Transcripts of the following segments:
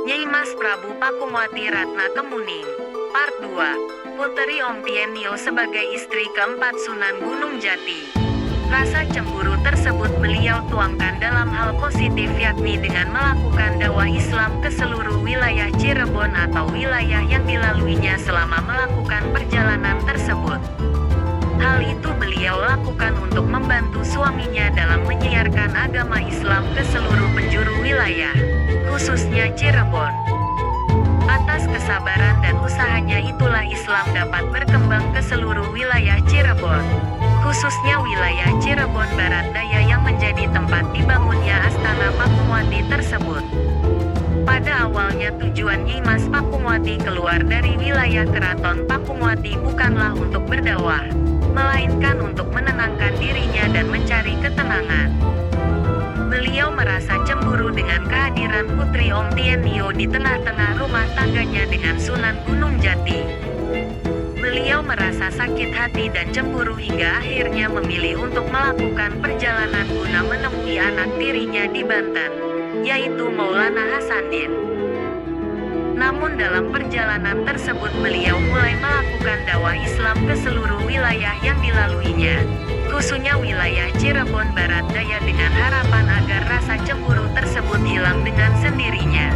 Nyai Mas Prabu Pakumwati Ratna Kemuning. Part 2. Puteri Om Tien Nio sebagai istri keempat Sunan Gunung Jati. Rasa cemburu tersebut beliau tuangkan dalam hal positif, yakni dengan melakukan dakwah Islam ke seluruh wilayah Cirebon atau wilayah yang dilaluinya selama melakukan perjalanan tersebut. Hal itu beliau lakukan untuk membantu suaminya dalam menyiarkan agama Islam ke seluruh penjuru wilayah, khususnya Cirebon. Atas kesabaran dan usahanya itulah Islam dapat berkembang ke seluruh wilayah Cirebon, khususnya wilayah Cirebon Barat Daya yang menjadi tempat dibangunnya Astana Pakumwati tersebut. Pada awalnya tujuan Nyai Mas Pakumwati keluar dari wilayah Keraton Pakumwati bukanlah untuk berdakwah, melainkan untuk menenangkan dirinya dan mencari ketenangan. Beliau merasa cemburu dengan kehadiran Putri Om Tien Nio di tengah-tengah rumah tangganya dengan Sunan Gunung Jati. Beliau merasa sakit hati dan cemburu hingga akhirnya memilih untuk melakukan perjalanan guna menemui anak tirinya di Banten, yaitu Maulana Hasanuddin. Namun dalam perjalanan tersebut beliau mulai melakukan dakwah Islam ke seluruh wilayah yang dilaluinya, khususnya wilayah Cirebon Barat Daya dengan harapan agar rasa cemburu tersebut hilang dengan sendirinya.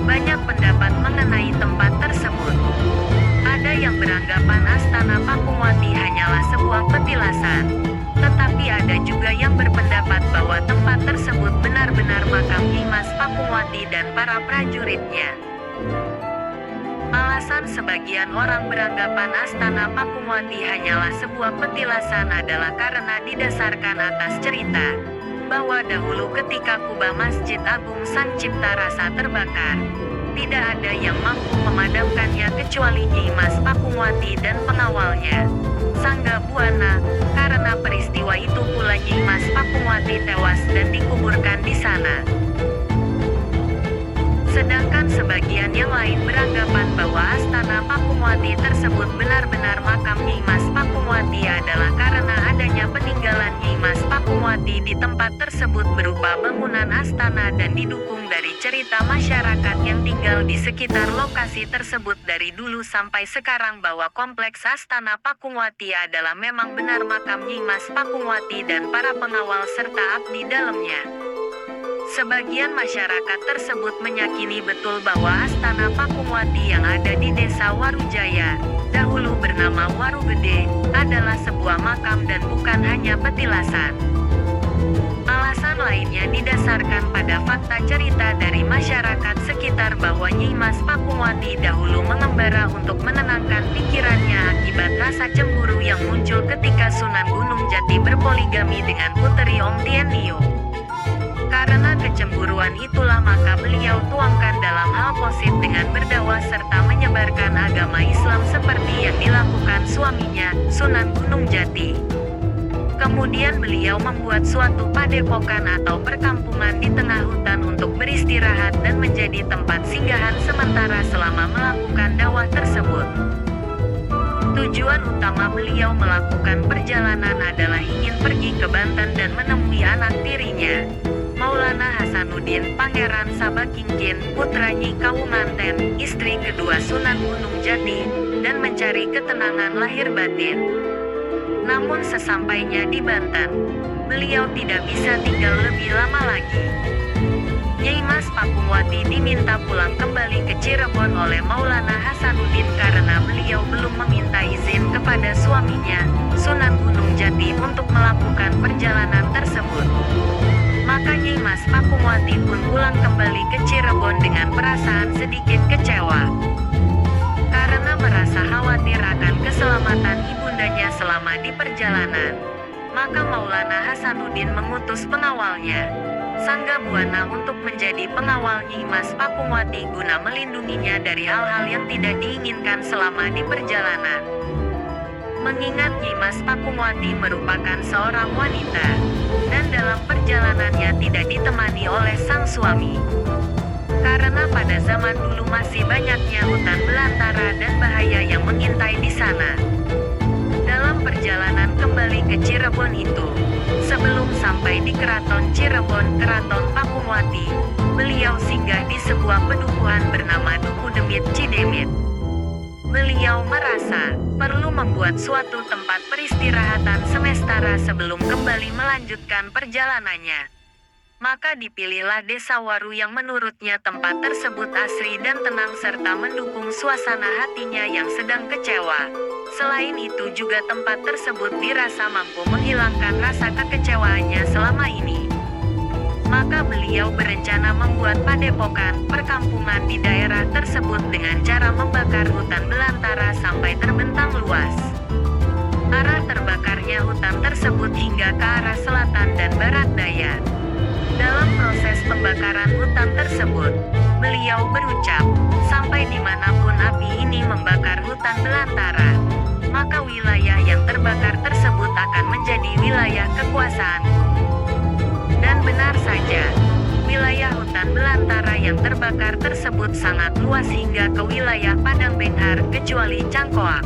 Banyak pendapat mengenai tempat tersebut. Ada yang beranggapan Astana Pakumwati hanyalah sebuah petilasan, tetapi ada juga yang berpendapat bahwa tempat tersebut benar-benar makam Nyai Mas Pakumwati dan para prajuritnya. Alasan sebagian orang beranggapan Astana Pakumwati hanyalah sebuah petilasan adalah karena didasarkan atas cerita bahwa dahulu ketika kubah Masjid Agung Sang Cipta Rasa terbakar, tidak ada yang mampu memadamkannya kecuali Nyai Mas Pakumwati dan pengawalnya, Sangga Buana. Karena peristiwa itu pula Nyai Mas Pakumwati tewas dan dikuburkan di sana. Sedangkan sebagian yang lain beranggapan bahwa Astana Pakumwati tersebut benar-benar makam Nyai Mas Pakumwati adalah karena adanya peninggalan Nyai Mas Pakumwati di tempat tersebut berupa bangunan astana dan didukung dari cerita masyarakat yang tinggal di sekitar lokasi tersebut dari dulu sampai sekarang bahwa kompleks Astana Pakumwati adalah memang benar makam Nyai Mas Pakumwati dan para pengawal serta abdi dalamnya. Sebagian masyarakat tersebut meyakini betul bahwa Astana Pakumwati yang ada di Desa Warujaya, dahulu bernama Warugede, adalah sebuah makam dan bukan hanya petilasan. Alasan lainnya didasarkan pada fakta cerita dari masyarakat sekitar bahwa Nyai Mas Pakumwati dahulu mengembara untuk menenangkan pikirannya akibat rasa cemburu yang muncul ketika Sunan Gunung Jati berpoligami dengan Puteri Om Tien Nio. Karena kecemburuan itulah maka beliau tuangkan dalam hal positif dengan berdakwah serta menyebarkan agama Islam seperti yang dilakukan suaminya, Sunan Gunung Jati. Kemudian beliau membuat suatu padepokan atau perkampungan di tengah hutan untuk beristirahat dan menjadi tempat singgahan sementara selama melakukan dakwah tersebut. Tujuan utama beliau melakukan perjalanan adalah ingin pergi ke Banten dan menemui anak tirinya, Maulana Hasanuddin Pangeran Sabakingkin, putra Nyi Kawumanten, istri kedua Sunan Gunung Jati, dan mencari ketenangan lahir batin. Namun sesampainya di Banten, beliau tidak bisa tinggal lebih lama lagi. Nyai Mas Pakumwati diminta pulang kembali ke Cirebon oleh Maulana Hasanuddin karena beliau belum meminta izin kepada suaminya, Sunan Gunung Jati untuk melakukan perjalanan tersebut. Maka Nyai Mas Pakumwati pun pulang kembali ke Cirebon dengan perasaan sedikit kecewa. Karena merasa khawatir akan keselamatan ibundanya selama di perjalanan, maka Maulana Hasanuddin mengutus pengawalnya, Sangga Buana, untuk menjadi pengawal Nyai Mas Pakumwati guna melindunginya dari hal-hal yang tidak diinginkan selama di perjalanan. Mengingat Nyai Mas Pakumwati merupakan seorang wanita, dan dalam perjalanannya tidak ditemani oleh sang suami. Karena pada zaman dulu masih banyaknya hutan belantara dan bahaya yang mengintai di sana. Dalam perjalanan perjalanan kembali ke Cirebon itu. Sebelum sampai di Keraton Cirebon, Keraton Pakumwati, beliau singgah di sebuah pedukuhan bernama Duku Demit Cidemit. Beliau merasa perlu membuat suatu tempat peristirahatan sementara sebelum kembali melanjutkan perjalanannya. Maka dipilihlah Desa Waru yang menurutnya tempat tersebut asri dan tenang serta mendukung suasana hatinya yang sedang kecewa. Selain itu juga tempat tersebut dirasa mampu menghilangkan rasa kekecewaannya selama ini. Maka beliau berencana membuat padepokan perkampungan di daerah tersebut dengan cara membakar hutan belantara sampai terbentang luas. Arah terbakarnya hutan tersebut hingga ke arah selatan dan barat daya. Dalam proses pembakaran hutan tersebut, beliau berucap, sampai dimanapun api ini membakar hutan belantara, maka wilayah yang terbakar tersebut akan menjadi wilayah kekuasaanku. Dan benar saja, wilayah hutan belantara yang terbakar tersebut sangat luas hingga ke wilayah Padang Benghar kecuali Cangkoak.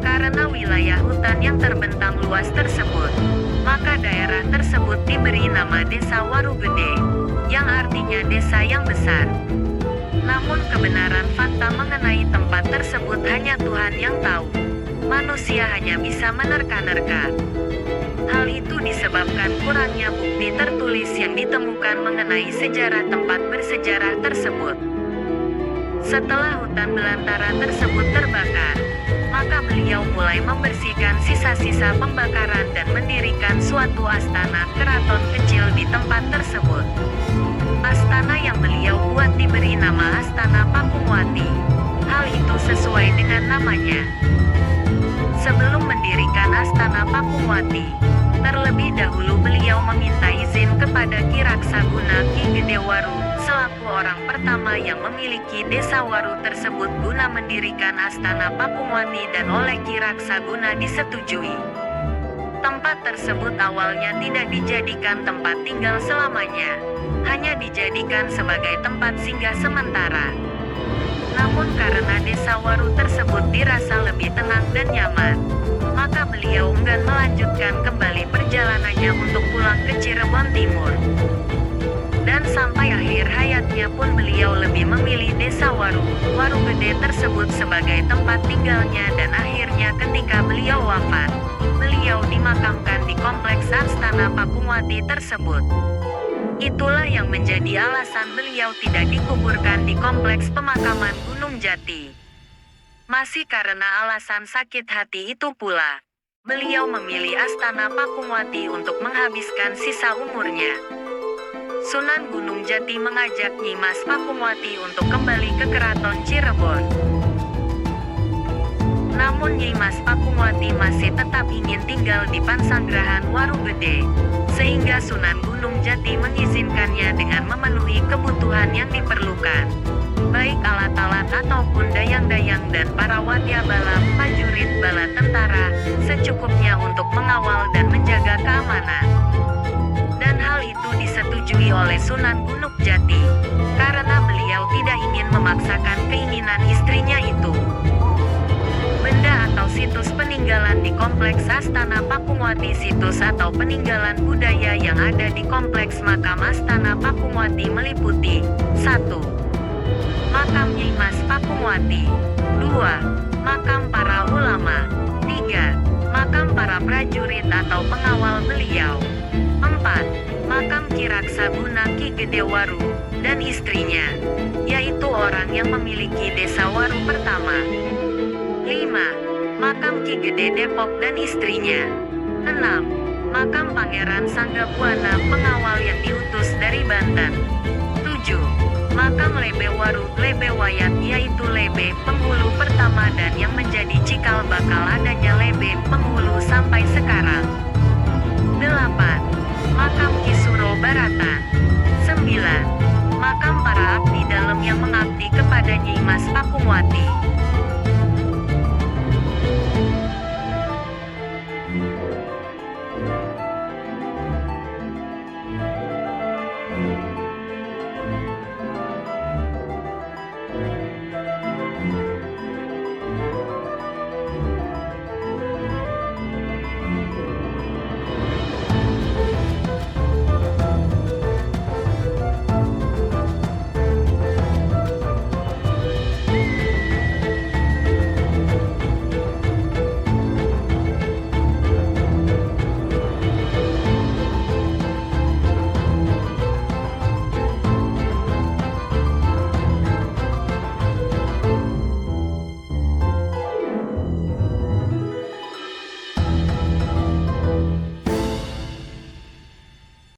Karena wilayah hutan yang terbentang luas tersebut, maka daerah tersebut diberi nama Desa Waru Gede, yang artinya desa yang besar. Namun kebenaran fakta mengenai tempat tersebut hanya Tuhan yang tahu. Manusia hanya bisa menerka-nerka. Hal itu disebabkan kurangnya bukti tertulis yang ditemukan mengenai sejarah tempat bersejarah tersebut. Setelah hutan belantara tersebut terbakar, maka beliau mulai membersihkan sisa-sisa pembakaran dan mendirikan suatu astana keraton kecil di tempat tersebut. Astana yang beliau buat diberi nama Astana Pakumwati. Hal itu sesuai dengan namanya. Sebelum mendirikan Astana Pakumwati, terlebih dahulu beliau meminta izin kepada Ki Raksaguna Ki Gedewaru, selaku orang pertama yang memiliki Desa Waru tersebut guna mendirikan Astana Pakumwati dan oleh Ki Raksaguna disetujui. Tempat tersebut awalnya tidak dijadikan tempat tinggal selamanya, hanya dijadikan sebagai tempat singgah sementara. Namun karena Desa Waru tersebut dirasa lebih tenang dan nyaman, maka beliau enggan melanjutkan kembali perjalanannya untuk pulang ke Cirebon Timur. Dan sampai akhir hayatnya pun beliau lebih memilih Desa Waru Gede tersebut sebagai tempat tinggalnya dan akhirnya ketika beliau wafat, beliau dimakamkan di kompleks Astana Pakumwati tersebut. Itulah yang menjadi alasan beliau tidak dikuburkan di kompleks pemakaman Gunung Jati. Masih karena alasan sakit hati itu pula, beliau memilih Astana Pakumwati untuk menghabiskan sisa umurnya. Sunan Gunung Jati mengajak Nyi Mas Pakumwati untuk kembali ke Keraton Cirebon. Namun Nyi Mas Pakumwati masih tetap ingin tinggal di Pansanggrahan Waru Gede, sehingga Sunan Gunung Jati mengizinkannya dengan memenuhi kebutuhan yang diperlukan, baik alat-alat ataupun dayang-dayang dan para wadyabala prajurit bala tentara, secukupnya untuk mengawal dan menjaga keamanan. Dan hal itu disetujui oleh Sunan Gunung Jati, karena beliau tidak ingin memaksakan keinginan istrinya itu. Benda atau situs peninggalan di kompleks Astana Pakumwati. Situs atau peninggalan budaya yang ada di kompleks makam Astana Pakumwati meliputi 1. Makam Nyi Mas Pakumwati. 2. Makam para ulama. 3. Makam para prajurit atau pengawal beliau. 4. Makam Ki Raksaguna Ki Gedewaru dan istrinya, yaitu orang yang memiliki Desa Waru pertama. 5. Makam Ki Gede Depok dan istrinya. 6. Makam Pangeran Sanggabuana pengawal yang diutus dari Banten. 7. Makam Lebe Waru Lebe Wayat, yaitu Lebe penghulu pertama dan yang menjadi cikal bakal adanya Lebe penghulu sampai sekarang. 8. Makam Ki Suro Baratan. 9. Makam para abdi dalam yang mengabdi kepada Nyi Mas Pakumwati.